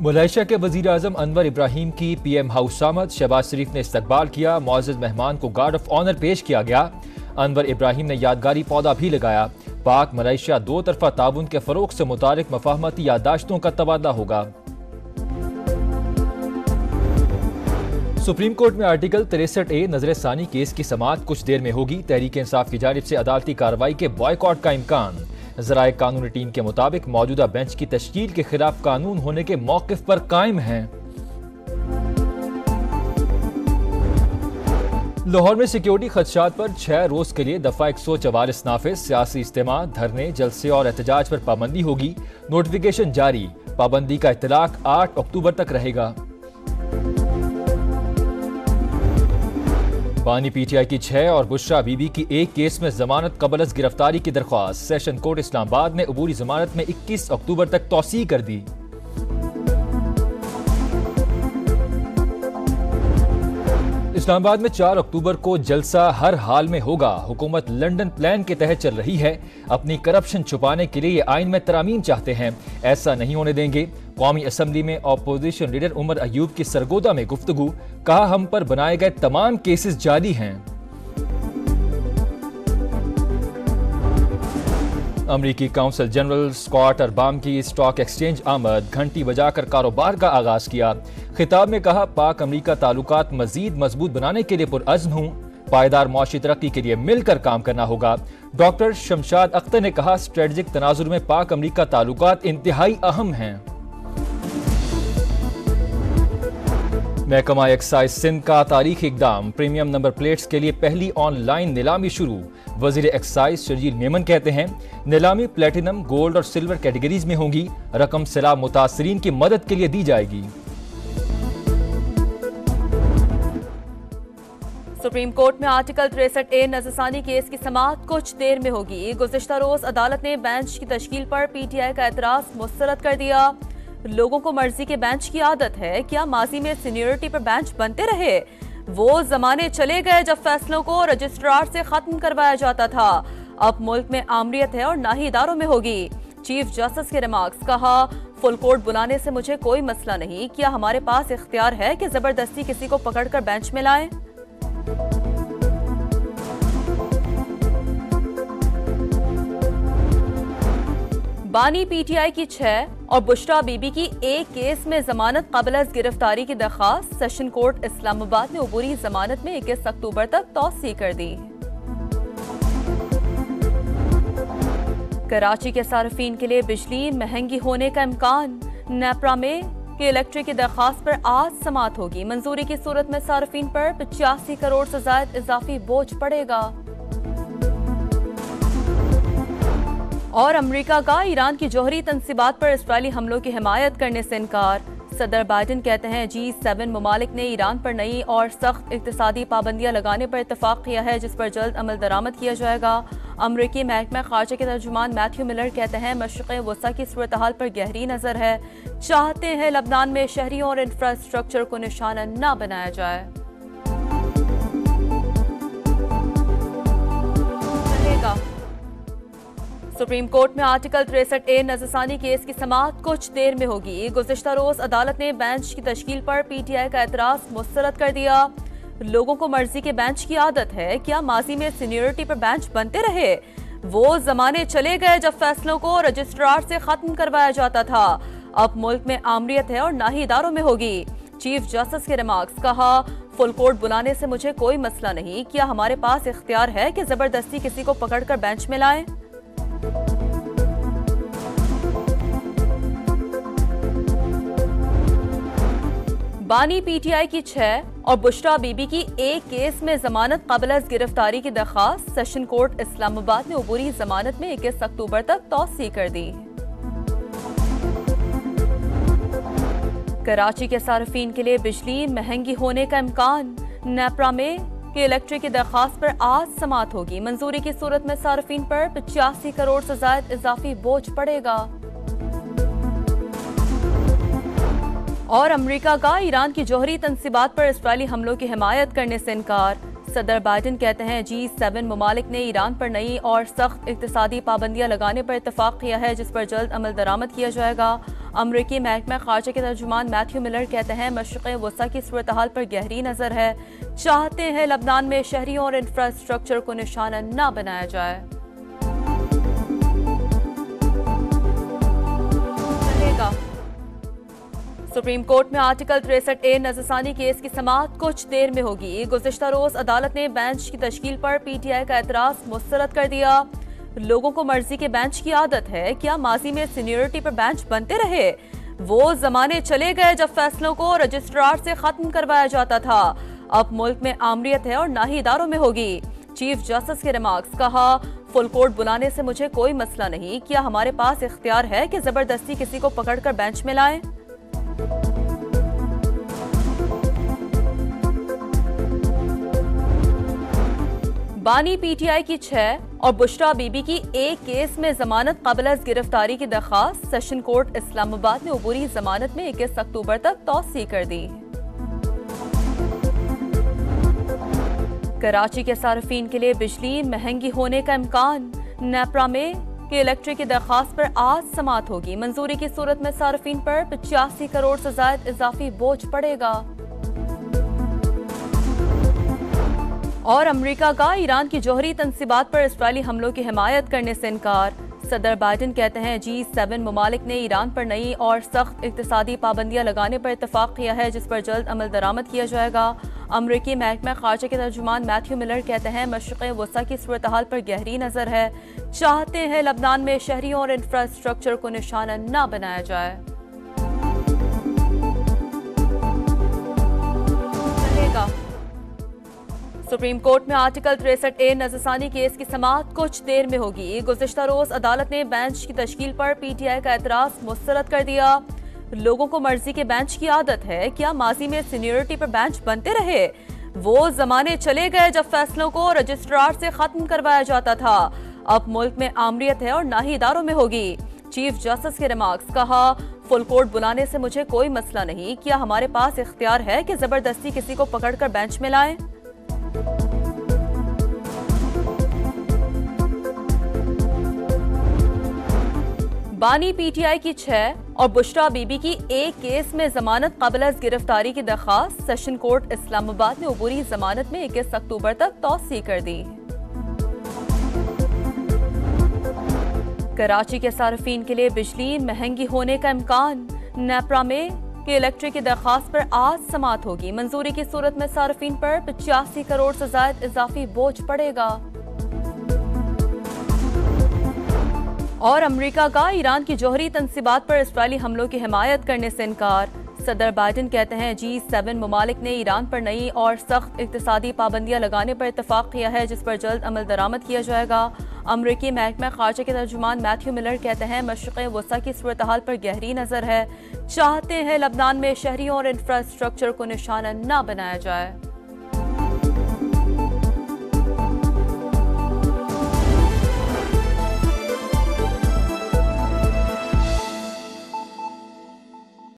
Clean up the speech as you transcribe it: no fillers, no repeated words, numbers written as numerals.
Malaysia के वजीर आजम अनवर इब्राहिम की पीएम हाउस आमद, शहबाज शरीफ ने इस्तकबाल किया। मुअज़्ज़ज़ मेहमान को गार्ड ऑफ ऑनर पेश किया गया। अनवर इब्राहिम ने यादगारी पौधा भी लगाया। पाक मलेशिया दो तरफा ताउन के फरोग से मुतालिक मफाहमती याददाश्तों का तबादला होगा। सुप्रीम कोर्ट में आर्टिकल 63A नजरसानी केस की समाअत कुछ देर में होगी। तहरीक इंसाफ की जानिब से अदालती कार्रवाई के बॉयकॉट का इम्कान। ज़राए कानूनी टीम के मुताबिक मौजूदा बेंच की तश्कील के खिलाफ कानून होने के मौक़िफ़ पर कायम हैं। लाहौर में सिक्योरिटी खदशात पर 6 रोज के लिए दफा 144 नाफिज। सियासी इज्तिमा, धरने, जलसे और एहतजाज पर पाबंदी होगी। नोटिफिकेशन जारी। पाबंदी का इतलाक 8 अक्टूबर तक रहेगा। बानी पीटीआई की 6 और बुशरा बीबी की एक केस में जमानत कबल गिरफ्तारी की दरख्वास्त। सेशन कोर्ट इस्लामाबाद ने अबूरी जमानत में 21 अक्टूबर तक तौसीह कर दी। इस्लामाबाद में 4 अक्टूबर को जलसा हर हाल में होगा। हुकूमत लंदन प्लान के तहत चल रही है। अपनी करप्शन छुपाने के लिए ये आइन में तरमीम चाहते हैं। ऐसा नहीं होने देंगे। कौमी असम्बली में अपोजिशन लीडर उमर अयूब की सरगोदा में गुफ्तगू। कहा, हम पर बनाए गए तमाम केसेस जाली हैं। अमरीकी काउंसिल जनरल स्कॉट अरबाम की स्टॉक एक्सचेंज आमद। घंटी बजाकर कारोबार का आगाज किया। खिताब में कहा, पाक अमरीका ताल्लुकात मजीद मजबूत बनाने के लिए पुरअज़्म हूं। पायदार मौशी तरक्की के लिए मिलकर काम करना होगा। डॉक्टर शमशाद अख्तर ने कहा, स्ट्रेटेजिक तनाजुर में पाक अमरीका ताल्लुकात इंतहाई अहम हैं। महकमा एक्साइज सिंध का तारीखी इकदाम। प्रीमियम नंबर प्लेट्स के लिए पहली ऑनलाइन नीलामी शुरू। वजीर एक्साइज शर्जील मेमन कहते हैं, नीलामी प्लेटिनम, गोल्ड और सिल्वर कैटेगरीज में होगी। रकम सैलाब मुतासरीन की मदद के लिए दी जाएगी। सुप्रीम कोर्ट में आर्टिकल 63A नजरसानी केस की समाअत कुछ देर में होगी। गुज़िश्ता रोज अदालत ने बेंच की तश्कील पर पीटीआई का एतराज मुस्तरद कर दिया। लोगों को मर्जी के बेंच की आदत है। क्या माजी में सीनियरिटी पर बेंच बनते रहे? वो जमाने चले गए जब फैसलों को रजिस्ट्रार से खत्म करवाया जाता था। अब मुल्क में आमरीत है और ना ही इदारों में होगी। चीफ जस्टिस के रिमार्क्स। कहा, फुल कोर्ट बुलाने से मुझे कोई मसला नहीं। क्या हमारे पास इख्तियार है कि जबरदस्ती किसी को पकड़कर बेंच में लाएं? बानी पीटीआई की 6 और बुशरा बीबी की एक केस में जमानत कबल गिरफ्तारी की दरख्वास्त। सेशन कोर्ट इस्लामाबाद ने अबूरी जमानत में 21 अक्टूबर तक तौसीह कर दी। कराची के सार्फिन के लिए बिजली महंगी होने का इम्कान। नेपरा में की इलेक्ट्रिक की दरख्वास्त पर आज समाअत होगी। मंजूरी की सूरत में सार्फिन पर 85 करोड़ से ज्यादा इजाफी बोझ पड़ेगा। और अमेरिका का ईरान की जौहरी तंसीबात पर इसराइली हमलों की हिमायत करने से इनकार। सदर बाइडेन कहते हैं, G7 ममालिक ने ईरान पर नई और सख्त इक्तिसादी पाबंदियां लगाने पर इत्तफाक किया है, जिस पर जल्द अमल दरामद किया जाएगा। अमरीकी महकमा खारजा के तर्जुमान मैथ्यू मिलर कहते हैं, मशरिक़ वसा की सूरत हाल पर गहरी नजर है। चाहते हैं लबनान में शहरियों और इंफ्रास्ट्रक्चर को निशाना न बनाया जाए। सुप्रीम कोर्ट में आर्टिकल 63A नजरसानी केस की समाअत कुछ देर में होगी। गुज़िश्ता रोज अदालत ने बेंच की तश्कील पर पीटीआई का एतराज मुस्तरद कर दिया। लोगों को मर्जी के बेंच की आदत है। क्या माजी में सीनियरिटी पर बेंच बनते रहे? वो जमाने चले गए जब फैसलों को रजिस्ट्रार से खत्म करवाया जाता था। अब मुल्क में आमरीत है और ना ही इदारों में होगी। चीफ जस्टिस के रिमार्क्स। कहा, फुल कोर्ट बुलाने से मुझे कोई मसला नहीं। क्या हमारे पास इख्तियार है कि जबरदस्ती किसी को पकड़कर बेंच में लाएं? बानी पीटीआई की 6 और बुशरा बीबी की एक केस में जमानत कबल गिरफ्तारी की दरख्वास्त। सेशन कोर्ट इस्लामाबाद ने अबूरी जमानत में 21 अक्टूबर तक तौसीह कर दी। कराची के सार्फिन के लिए बिजली महंगी होने का इम्कान। नेपरा में की इलेक्ट्रिक की दरख्वास्त पर आज समाअत होगी। मंजूरी की सूरत में सार्फिन पर 85 करोड़ से ज्यादा इजाफी बोझ पड़ेगा। और अमेरिका का ईरान की जौहरी तंसीबात पर इसराइली हमलों की हिमायत करने से इनकार। सदर बाइडन कहते हैं G7 ममालिक ने ईरान पर नई और सख्त इक्तिसादी पाबंदियां लगाने पर इतफाक किया है, जिस पर जल्द अमल दरामद किया जाएगा। अमरीकी महकमा खारजा के तर्जुमान मैथ्यू मिलर कहते हैं मशरिक़ वस्ता की सूरत हाल पर गहरी नजर है, चाहते हैं लबनान में शहरियों और इंफ्रास्ट्रक्चर को निशाना न बनाया जाए। सुप्रीम कोर्ट में आर्टिकल 63A नजरसानी केस की समाअत कुछ देर में होगी। गुज़िश्ता रोज अदालत ने बेंच की तश्कील पर PTI का एतराज मुस्तरद कर दिया। लोगों को मर्जी के बेंच की आदत है, क्या माजी में सीनियरिटी पर बेंच बनते रहे? वो जमाने चले गए जब फैसलों को रजिस्ट्रार से खत्म करवाया जाता था। अब मुल्क में आमरीत है और ना ही इदारों में होगी। चीफ जस्टिस के रिमार्क्स, कहा फुल कोर्ट बुलाने से मुझे कोई मसला नहीं, क्या हमारे पास इख्तियार है कि जबरदस्ती किसी को पकड़कर बेंच में लाएं? बानी PTI की 6 और बुशरा बीबी की एक केस में जमानत काबिल गिरफ्तारी की दरख्वास्त सेशन कोर्ट इस्लामाबाद ने अबूरी जमानत में 21 अक्टूबर तक तौसी कर दी। कराची के सार्फिन के लिए बिजली महंगी होने का इम्कान, नेपरा में कि इलेक्ट्रिक की दरख्वास्त पर आज समाअत होगी। मंजूरी की सूरत में सार्फिन पर 85 करोड़ से ज्यादा इजाफी बोझ पड़ेगा। और अमेरिका का ईरान की जौहरी तंसीबात पर इस्राइली हमलों की हिमायत करने से इनकार। सदर बाइडन कहते हैं G7 ममालिक ने ईरान पर नई और सख्त इक्तिसादी पाबंदियां लगाने पर इतफाक किया है, जिस पर जल्द अमल दरामद किया जाएगा। अमरीकी महकमा खारजा के तर्जुमान मैथ्यू मिलर कहते हैं मशरिक़ वस्ता की सूरत हाल पर गहरी नजर है, चाहते हैं लबनान में शहरियों और इंफ्रास्ट्रक्चर को निशाना न बनाया जाए। सुप्रीम कोर्ट में आर्टिकल 63A नजरसानी केस की समाअत कुछ देर में होगी। गुज़िश्ता रोज अदालत ने बेंच की तश्कील पर PTI का एतराज मुस्तरद कर दिया। लोगों को मर्जी के बेंच की आदत है, क्या माजी में सीनियरिटी पर बेंच बनते रहे? वो जमाने चले गए जब फैसलों को रजिस्ट्रार से खत्म करवाया जाता था। अब मुल्क में आमरीत है और ना ही इदारों में होगी। चीफ जस्टिस के रिमार्क्स, कहा फुल कोर्ट बुलाने से मुझे कोई मसला नहीं, क्या हमारे पास इख्तियार है कि जबरदस्ती किसी को पकड़कर बेंच में लाएं? बानी PTI की 6 और बुशरा बीबी की एक केस में जमानत काबिल गिरफ्तारी की दरख्वास्त सेशन कोर्ट इस्लामाबाद ने अबूरी जमानत में 21 अक्टूबर तक तौसी कर दी। कराची के सार्फिन के लिए बिजली महंगी होने का इम्कान, नेपरा में कि इलेक्ट्रिक की दरख्वास्त पर आज समाअत होगी। मंजूरी की सूरत में सार्फिन पर 85 करोड़ से ज्यादा इजाफी बोझ पड़ेगा। और अमेरिका का ईरान की जौहरी तंसीबात पर इस्राइली हमलों की हिमायत करने से इनकार। सदर बाइडन कहते हैं G7 ममालिक ने ईरान पर नई और सख्त इक्तिसादी पाबंदियां लगाने पर इतफाक किया है, जिस पर जल्द अमल दरामद किया जाएगा। अमरीकी महकमा खारजा के तर्जुमान मैथ्यू मिलर कहते हैं मशरिक़ वस्ता की सूरत हाल पर गहरी नजर है, चाहते हैं लबनान में शहरियों और इंफ्रास्ट्रक्चर को निशाना न बनाया जाए।